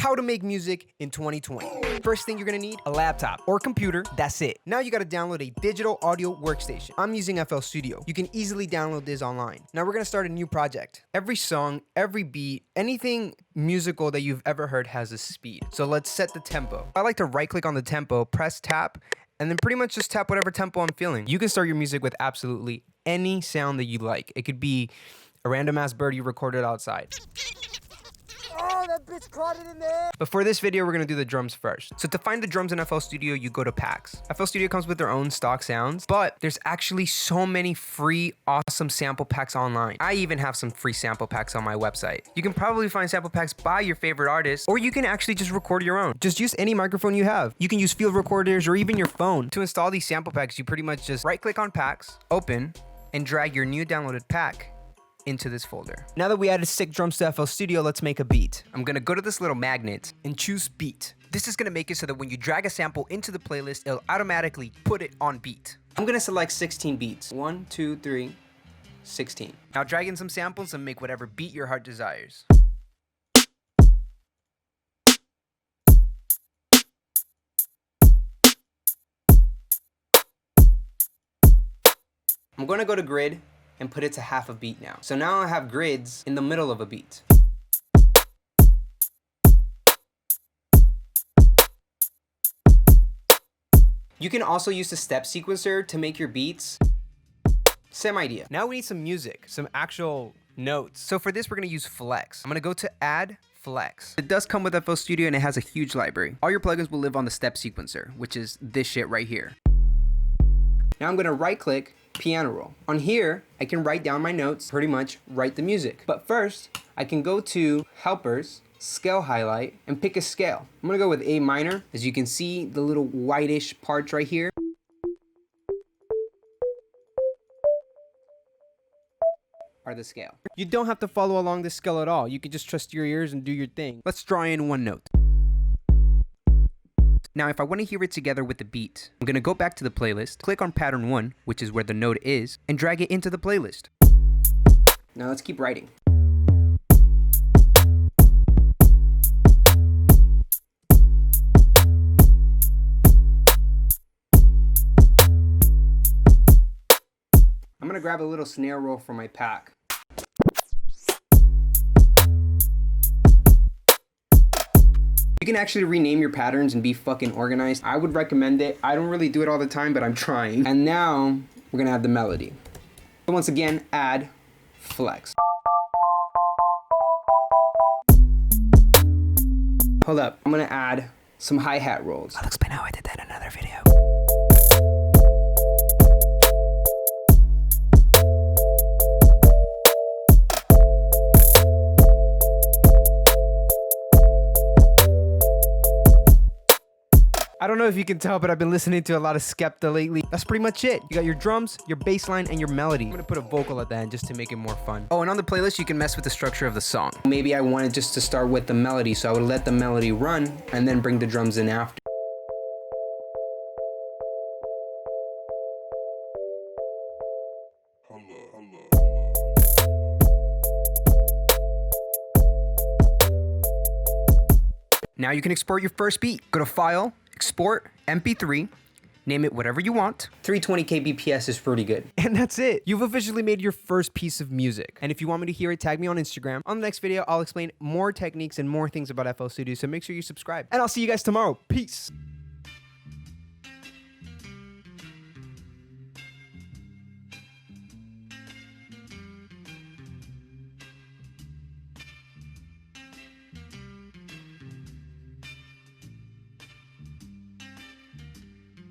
how to make music in 2020. First thing you're gonna need, a laptop or computer, that's it. Now you gotta download a digital audio workstation. I'm using FL Studio. You can easily download this online. Now we're gonna start a new project. Every song, every beat, anything musical that you've ever heard has a speed. So let's set the tempo. I like to right click on the tempo, press tap, and then pretty much just tap whatever tempo I'm feeling. You can start your music with absolutely any sound that you like. It could be a random ass bird you recorded outside. Oh, that bitch caught it in there. But for this video, we're gonna do the drums first. So to find the drums in FL Studio, you go to packs. FL Studio comes with their own stock sounds, but there's actually so many free, awesome sample packs online. I even have some free sample packs on my website. You can probably find sample packs by your favorite artist, or you can actually just record your own. Just use any microphone you have. You can use field recorders or even your phone. To install these sample packs, you pretty much just right click on packs, open, and drag your new downloaded pack into this folder. Now that we added sick drums to FL Studio, let's make a beat. I'm gonna go to this little magnet and choose beat. This is gonna make it so that when you drag a sample into the playlist, it'll automatically put it on beat. I'm gonna select 16 beats. 1, 2, 3, 16. Now drag in some samples and make whatever beat your heart desires. I'm gonna go to grid and put it to half a beat now. So now I have grids in the middle of a beat. You can also use the step sequencer to make your beats. Same idea. Now we need some music, some actual notes. So for this, we're gonna use Flex. I'm gonna go to Add Flex. It does come with FL Studio and it has a huge library. All your plugins will live on the step sequencer, which is this shit right here. Now I'm gonna right click, piano roll. On here, I can write down my notes, pretty much write the music. But first, I can go to helpers, scale highlight, and pick a scale. I'm gonna go with A minor. As you can see, the little whitish parts right here are the scale. You don't have to follow along this scale at all. You can just trust your ears and do your thing. Let's draw in one note. Now, if I want to hear it together with the beat, I'm going to go back to the playlist, click on pattern 1, which is where the note is, and drag it into the playlist. Now let's keep writing. I'm going to grab a little snare roll from my pack. You can actually rename your patterns and be fucking organized. I would recommend it. I don't really do it all the time, but I'm trying. And now we're gonna add the melody. So once again, add Flex. Hold up, I'm gonna add some hi-hat rolls. I'll explain how I did that in another video. I don't know if you can tell, but I've been listening to a lot of Skepta lately. That's pretty much it. You got your drums, your bass line, and your melody. I'm gonna put a vocal at the end just to make it more fun. Oh, and on the playlist, you can mess with the structure of the song. Maybe I wanted just to start with the melody, so I would let the melody run and then bring the drums in after. Now you can export your first beat. Go to File, Export, MP3, name it whatever you want. 320 kbps is pretty good. And that's it. You've officially made your first piece of music. And if you want me to hear it, tag me on Instagram. On the next video, I'll explain more techniques and more things about FL Studio, so make sure you subscribe. And I'll see you guys tomorrow. Peace.